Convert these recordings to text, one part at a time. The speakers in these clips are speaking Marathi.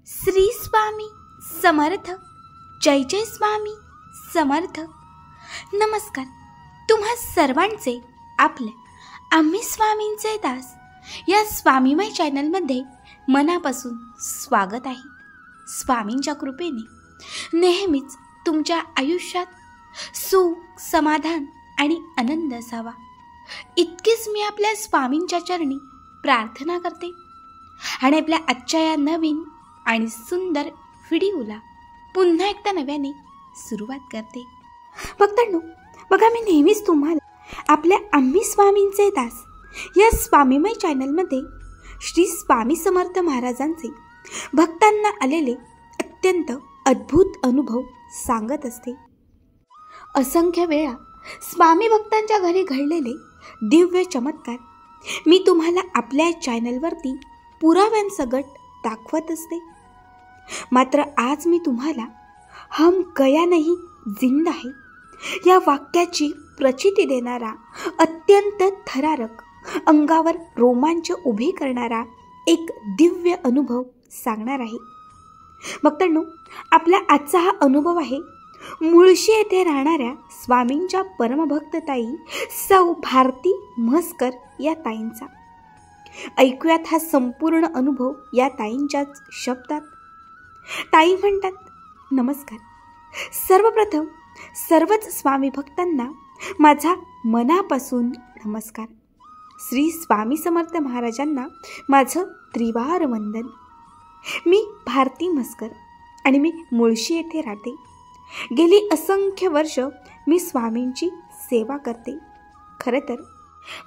श्री स्वामी समर्थ. जय जय स्वामी समर्थ. नमस्कार. तुम्हा सर्वांचे आपल्या आम्ही स्वामींचे दास या स्वामीमय चॅनलमध्ये मनापासून स्वागत आहे. स्वामींच्या कृपेने नेहमीच तुमच्या आयुष्यात सुख, समाधान आणि आनंद असावा इतकीच मी आपल्या स्वामींच्या चरणी प्रार्थना करते. आणि आपल्या आजच्या या नवीन आणि सुंदर व्हिडिओला पुन्हा एकदा नव्याने सुरुवात करते. भक्तांनो, बघा, मी नेहमीच तुम्हाला आपल्या आम्ही स्वामींचे दास या स्वामीमय चॅनलमध्ये श्री स्वामी समर्थ महाराजांचे भक्तांना आलेले अत्यंत अद्भुत अनुभव सांगत असते. असंख्य वेळा स्वामी भक्तांच्या घरी घडलेले दिव्य चमत्कार मी तुम्हाला आपल्या चॅनलवरती पुराव्यांसकट दाखवत असते. मात्र आज मी तुम्हाला हम गया नहीं जिंदा है या वाक्याची प्रचिती देणारा, अत्यंत थरारक, अंगावर रोमांच उभे करणारा एक दिव्य अनुभव सांगणार आहे. भक्तांनो, आपला आजचा हा अनुभव आहे मुळशी येथे राहणाऱ्या स्वामींच्या परमभक्त ताई सौ भारती म्हसकर या ताईंचा. ऐकूयात हा संपूर्ण अनुभव या ताईंच्याच शब्दात. ताई म्हणतात, नमस्कार. सर्वप्रथम सर्वच स्वामी भक्तांना माझा मनापासून नमस्कार. श्री स्वामी समर्थ महाराजांना माझं त्रिवार वंदन. मी भारती म्हसकर आणि मी मुळशी येथे राहते. गेली असंख्य वर्ष मी स्वामींची सेवा करते. खरं तर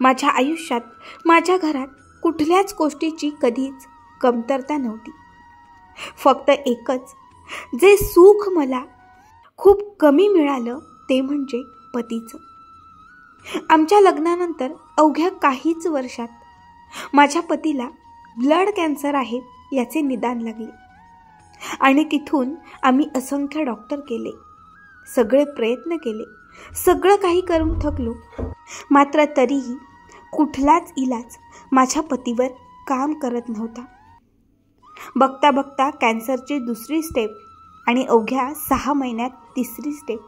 माझ्या आयुष्यात, माझ्या घरात कुठल्याच गोष्टीची कधीच कमतरता नव्हती. फक्त एकच, जे सुख मला खूप कमी मिळालं ते म्हणजे पतीचं. आमच्या लग्नानंतर अवघ्या काहीच वर्षात माझ्या पतीला ब्लड कॅन्सर आहे याचे निदान लागले. आणि तिथून आम्ही असंख्य डॉक्टर केले, सगळे प्रयत्न केले, सगळं काही करून थकलो. मात्र तरीही कुठलाच इलाज माझ्या पतीवर काम करत नव्हता. बघता बघता कॅन्सरची दुसरी स्टेप आणि अवघ्या 6 महिन्यात तिसरी स्टेप.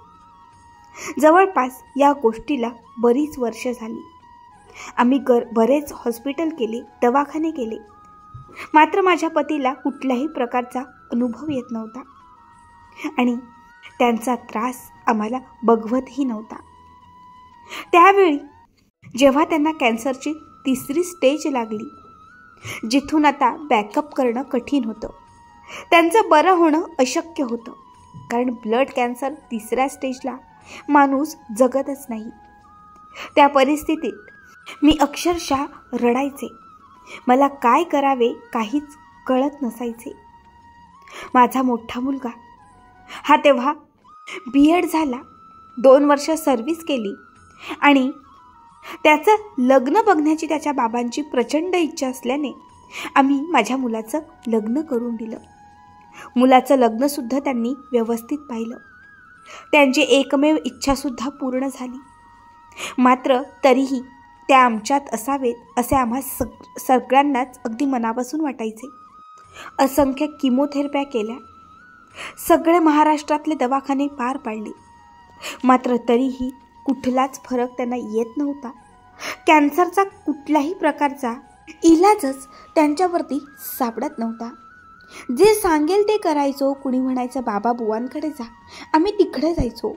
जवळपास या गोष्टीला बरीच वर्ष झाली. आम्ही बरेच हॉस्पिटल केले, दवाखाने केले. मात्र माझ्या पतीला कुठल्याही प्रकारचा अनुभव येत नव्हता आणि त्यांचा त्रास आम्हाला बघवतही नव्हता. त्यावेळी जेव्हा त्यांना कॅन्सरची तिसरी स्टेज लागली, जिथून आता बॅकअप करणं कठीण होतं, त्यांचं बरं होणं अशक्य होतं. कारण ब्लड कॅन्सर तिसऱ्या स्टेजला माणूस जगतच नाही. त्या परिस्थितीत मी अक्षरशः रडायचे. मला काय करावे काहीच कळत नसायचे. माझा मोठा मुलगा हा तेव्हा BEd झाला, 2 वर्ष सर्व्हिस केली आणि त्याचं लग्न बघण्याची त्याच्या बाबांची प्रचंड इच्छा असल्याने आम्ही माझ्या मुलाचं लग्न करून दिलं. मुलाचं लग्नसुद्धा त्यांनी व्यवस्थित पाहिलं. त्यांची एकमेव इच्छासुद्धा पूर्ण झाली. मात्र तरीही त्या आमच्यात असावेत असे आम्हा सगळ्यांनाच अगदी मनापासून वाटायचे. असंख्य किमोथेरप्या केल्या, सगळे महाराष्ट्रातले दवाखाने पार पाडले. मात्र तरीही कुठलाच फरक त्यांना येत नव्हता. कॅन्सरचा कुठल्याही प्रकारचा इलाजच त्यांच्यावरती सापडत नव्हता. जे सांगेल ते करायचो. कुणी म्हणायचं बाबा बुवांकडे जा, आम्ही तिकडे जायचो.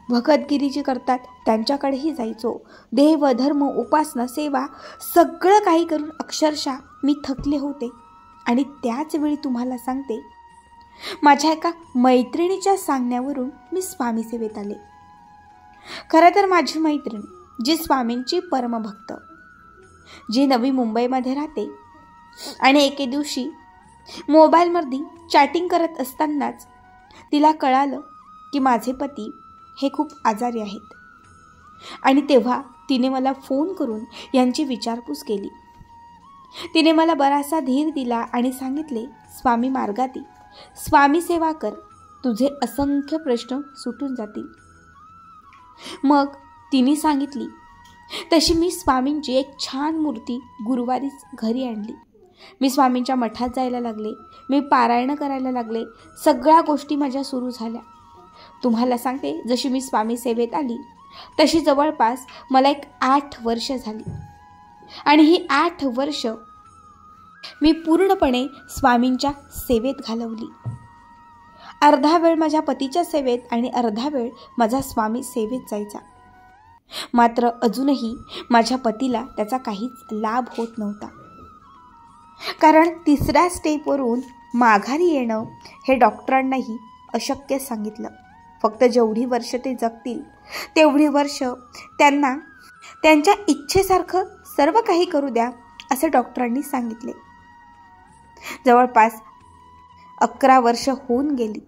भगतगिरी जी करतात त्यांच्याकडेही जायचो. देव, धर्म, उपासना, सेवा सगळं काही करून अक्षरशः मी थकले होते. आणि त्याच वेळी तुम्हाला सांगते, माझ्या एका मैत्रिणीच्या सांगण्यावरून मी स्वामी सेवेत आले. खरं तर माझी मैत्रीण, जी स्वामींची परमभक्त, जी नवी मुंबईमध्ये राहते, आणि एके दिवशी मोबाईलमध्ये चॅटिंग करत असतानाच तिला कळालं की माझे पती हे खूप आजारी आहेत. आणि तेव्हा तिने मला फोन करून यांची विचारपूस केली. तिने मला बराचसा धीर दिला आणि सांगितले, स्वामी मार्गात ये, स्वामी सेवा कर, तुझे असंख्य प्रश्न सुटून जातील. मग तिने सांगितली तशी मी स्वामींची एक छान मूर्ती गुरुवारीच घरी आणली मी स्वामींच्या मठात जायला लागले, मी पारायण करायला लागले. सगळ्या गोष्टी माझ्या सुरू झाल्या. तुम्हाला सांगते, जशी मी स्वामी सेवेत आली तशी जवळपास मला 8 वर्ष झाली. आणि ही 8 वर्ष मी पूर्णपणे स्वामींच्या सेवेत घालवली. अर्धा वेळ माझ्या पतीच्या सेवेत आणि अर्धा वेळ माझा स्वामी सेवेत जायचा. मात्र अजूनही माझ्या पतीला त्याचा काहीच लाभ होत नव्हता. कारण 3ऱ्या स्टेपवरून माघारी येणं हे डॉक्टरांनाही अशक्य सांगितलं. फक्त जेवढी वर्ष ते जगतील तेवढी वर्ष त्यांना त्यांच्या इच्छेसारखं सर्व काही करू द्या असे डॉक्टरांनी सांगितले. जवळपास 11 वर्ष होऊन गेली.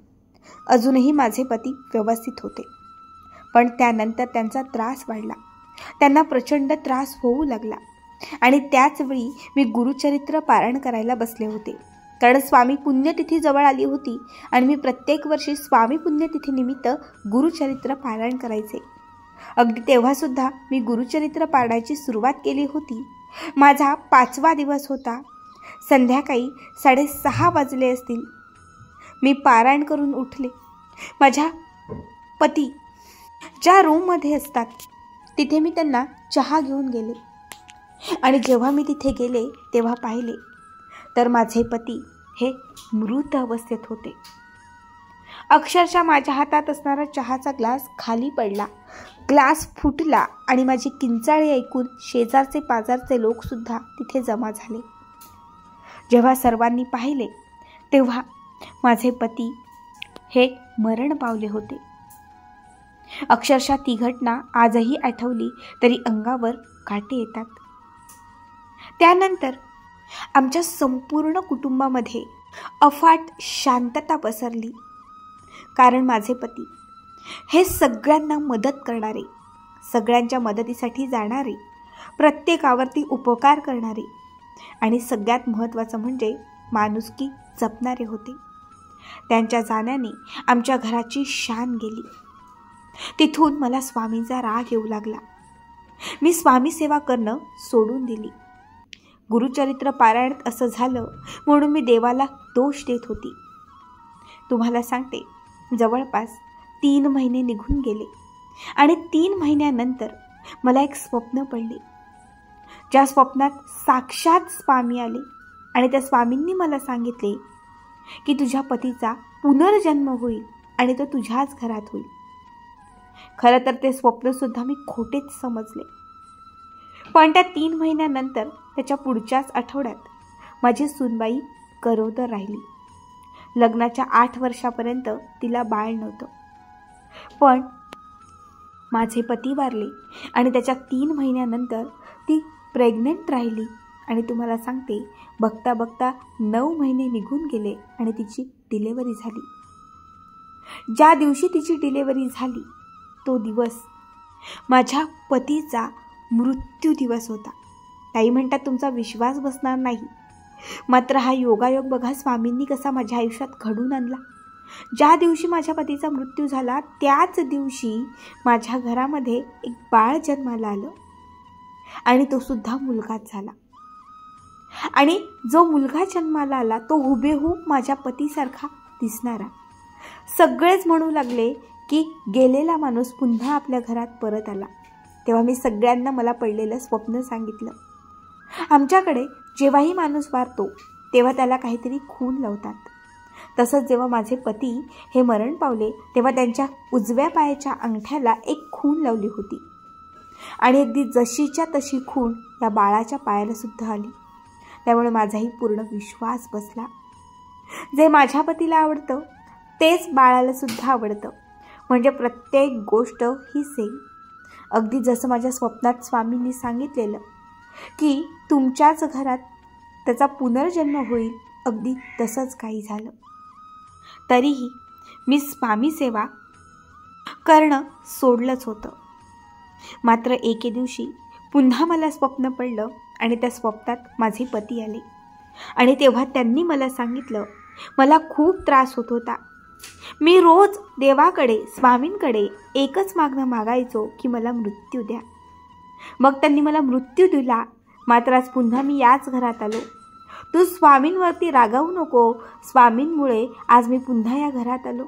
अजूनही माझे पती व्यवस्थित होते. पण त्यानंतर त्यांचा त्रास वाढला. त्यांना प्रचंड त्रास होऊ लागला. आणि त्याचवेळी मी गुरुचरित्र पारायण करायला बसले होते. कारण स्वामी पुण्यतिथी जवळ आली होती आणि मी प्रत्येक वर्षी स्वामी पुण्यतिथीनिमित्त गुरुचरित्र पारायण करायचे. अगदी तेव्हासुद्धा मी गुरुचरित्र पारायणाची सुरुवात केली होती. माझा 5वा दिवस होता. संध्याकाळी 6:30 वाजले असतील. मी पारायण करून उठले. माझ्या पती ज्या रूममध्ये असतात तिथे मी त्यांना चहा घेऊन गेले. आणि जेव्हा मी तिथे गेले तेव्हा पाहिले तर माझे पती हे मृत अवस्थेत होते. अक्षरशः माझ्या हातात असणारा चहाचा ग्लास खाली पडला. ग्लास फुटला आणि माझी किंचाळी ऐकून शेजारचे पाजारचे लोकसुद्धा तिथे जमा झाले. जेव्हा सर्वांनी पाहिले तेव्हा माझे पती हे मरण पावले होते. अक्षरशः ती घटना आजही आठवली तरी अंगावर काटे येतात. त्यानंतर आमच्या संपूर्ण कुटुंबामध्ये अफाट शांतता पसरली. कारण माझे पती हे सगळ्यांना मदत करणारे, सगळ्यांच्या मदतीसाठी जाणारे, प्रत्येकावरती उपकार करणारे आणि सगळ्यात महत्त्वाचं म्हणजे माणुसकी जपणारे होते. त्यांच्या जाण्याने आमच्या घराची शान गेली. तिथून मला स्वामींचा राग येऊ लागला. मी स्वामी सेवा करणं सोडून दिली. गुरुचरित्र पारायणात असं झालं म्हणून मी देवाला दोष देत होती. तुम्हाला सांगते, जवळपास 3 महिने निघून गेले आणि 3 महिन्यानंतर मला एक स्वप्न पडले. ज्या स्वप्नात साक्षात स्वामी आले आणि त्या स्वामींनी मला सांगितले की तुझ्या पतीचा पुनर्जन्म होईल आणि तो तुझ्याच घरात होईल. खरं तर ते स्वप्नसुद्धा मी खोटेच समजले. पण त्या 3 महिन्यानंतर त्याच्या पुढच्याच आठवड्यात माझी सूनबाई गरोदर राहिली. लग्नाच्या 8 वर्षापर्यंत तिला बाळ नव्हतं. पण माझे पती वारले आणि त्याच्या 3 महिन्यानंतर ती प्रेग्नंट राहिली. आणि तुम्हाला सांगते, बघता बघता 9 महिने निघून गेले आणि तिची डिलेवरी झाली. ज्या दिवशी तिची डिलेवरी झाली तो दिवस माझ्या पतीचा मृत्यू दिवस होता. ताई म्हणतात तुमचा विश्वास बसणार नाही. मात्र हा योगायोग बघा स्वामींनी कसा माझ्या आयुष्यात घडून आणला. ज्या दिवशी माझ्या पतीचा मृत्यू झाला त्याच दिवशी माझ्या घरामध्ये एक बाळ जन्माला आलं आणि तो सुद्धा मुलगाच झाला. आणि जो मुलगा जन्माला आला तो हुबेहूब माझ्या पतीसारखा दिसणारा. सगळेच म्हणू लागले की गेलेला माणूस पुन्हा आपल्या घरात परत आला. तेव्हा मी सगळ्यांना मला पडलेलं स्वप्न सांगितलं. आमच्याकडे जेव्हाही माणूस वारतो तेव्हा त्याला काहीतरी खून लावतात. तसंच जेव्हा माझे पती हे मरण पावले तेव्हा त्यांच्या उजव्या पायाच्या अंगठ्याला एक खून लावली होती. आणि अगदी जशीच्या तशी खून या बाळाच्या पायाला सुद्धा आली. त्यामुळे माझाही पूर्ण विश्वास बसला. जे माझ्या पतीला आवडतं तेच बाळाला सुद्धा आवडतं. म्हणजे प्रत्येक गोष्ट ही सेम. अगदी जसं माझ्या स्वप्नात स्वामींनी सांगितलेलं की तुमच्याच घरात त्याचा पुनर्जन्म होईल, अगदी तसंच काही झालं. तरीही मी स्वामी सेवा करणं सोडलंच होतं. मात्र एके दिवशी पुन्हा मला स्वप्न पडलं आणि त्या स्वप्नात माझे पती आले. आणि तेव्हा त्यांनी मला सांगितलं, मला खूप त्रास होत होता. मी रोज देवाकडे स्वामींकडे एकच मागणं मागायचो की मला मृत्यू द्या. मग त्यांनी मला मृत्यू दिला. मात्र आज पुन्हा मी याच घरात आलो. तू स्वामींवरती रागावू नको. स्वामींमुळे आज मी पुन्हा या घरात आलो.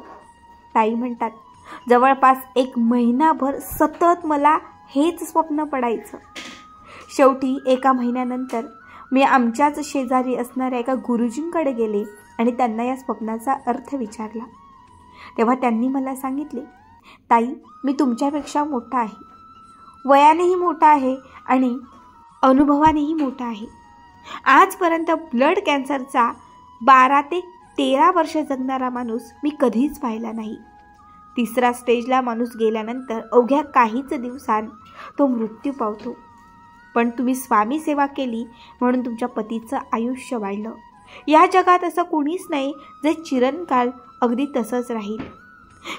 ताई म्हणतात, जवळपास 1 महिनाभर सतत मला हेच स्वप्न पडायचं. शेवटी 1 महिन्यानंतर मी आमच्याच शेजारी असणाऱ्या एका गुरुजींकडे गेले आणि त्यांना या स्वप्नाचा अर्थ विचारला. तेव्हा त्यांनी मला सांगितले, ताई, मी तुमच्यापेक्षा मोठा आहे, वयानेही मोठा आहे आणि अनुभवानेही मोठा आहे. आजपर्यंत ब्लड कॅन्सरचा 12 ते 13 वर्ष जगणारा माणूस मी कधीच पाहिला नाही. 3ऱ्या स्टेजला माणूस गेल्यानंतर अवघ्या काहीच दिवसांत तो मृत्यू पावतो. पण तुम्ही स्वामी सेवा केली म्हणून तुमच्या पतीचं आयुष्य वाढलं. या जगात असं कोणीच नाही जे चिरंकाळ अगदी तसंच राहील.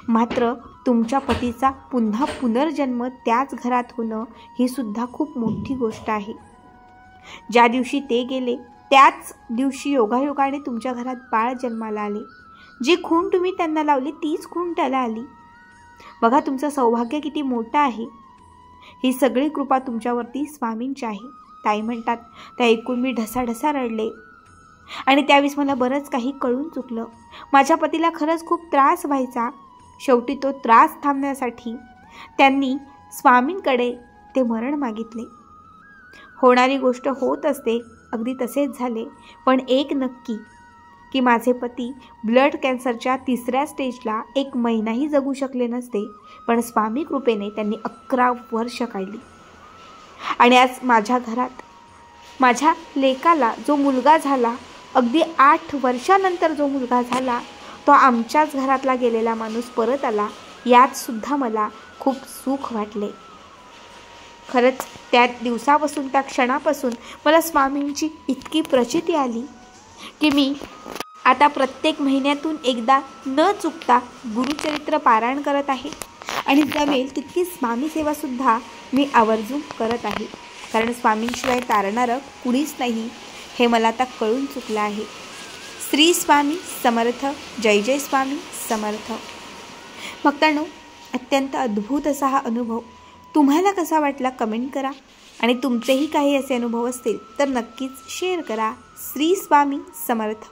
मात्र तुमच्या पतीचा पुन्हा पुनर्जन्म त्याच घरात होणं ही सुद्धा खूप मोठी गोष्ट आहे. ज्या दिवशी ते गेले त्याच दिवशी योगायोगाने तुमच्या घरात बाळ जन्माला आले. जी खूण तुम्ही त्यांना लावली तीच खूण त्याला आली. बघा तुमचं सौभाग्य किती मोठं आहे. ही सगळी कृपा तुमच्यावरती स्वामींची आहे. ताई म्हणतात, त्या ऐकून मी ढसाढसा रडले आणि त्यावेळेस मला बरंच काही कळून चुकलं. माझ्या पतीला खरंच खूप त्रास व्हायचा. शेवटी तो त्रास थांबण्यासाठी त्यांनी स्वामींकडे ते मरण मागितले. होणारी गोष्ट होत असते, अगदी तसेच झाले. पण एक नक्की की माझे पती ब्लड कॅन्सरच्या 3ऱ्या स्टेजला 1 महिनाही जगू शकले नसते. पण स्वामी कृपेने त्यांनी 11 वर्ष काढली. आणि आज माझ्या घरात माझ्या लेकाला जो मुलगा झाला, अगदी 8 वर्षानंतर जो मुलगा झाला, तो आमच्याच घरातला गेलेला माणूस परत आला. यात सुद्धा मला खूप सुख वाटले. खरंच त्या दिवसापासून, त्या क्षणापासून मला स्वामींची इतकी प्रचिती आली की मी आता प्रत्येक महिन्यातून एकदा न चुकता गुरुचरित्र पारायण करत आहे आणि जमेल तितकी स्वामी सेवासुद्धा मी आवर्जून करत आहे. कारण स्वामींशिवाय तारणारं कुणीच नाही हे मला आता कळून चुकलं आहे. श्री स्वामी समर्थ. जय जय स्वामी समर्थ. भक्तांनो, अत्यंत अद्भुत असा हा अनुभव तुम्हाला कसा वाटला कमेंट करा आणि तुमचेही काही असे अनुभव असतील तर नक्कीच शेअर करा. श्री स्वामी समर्थ.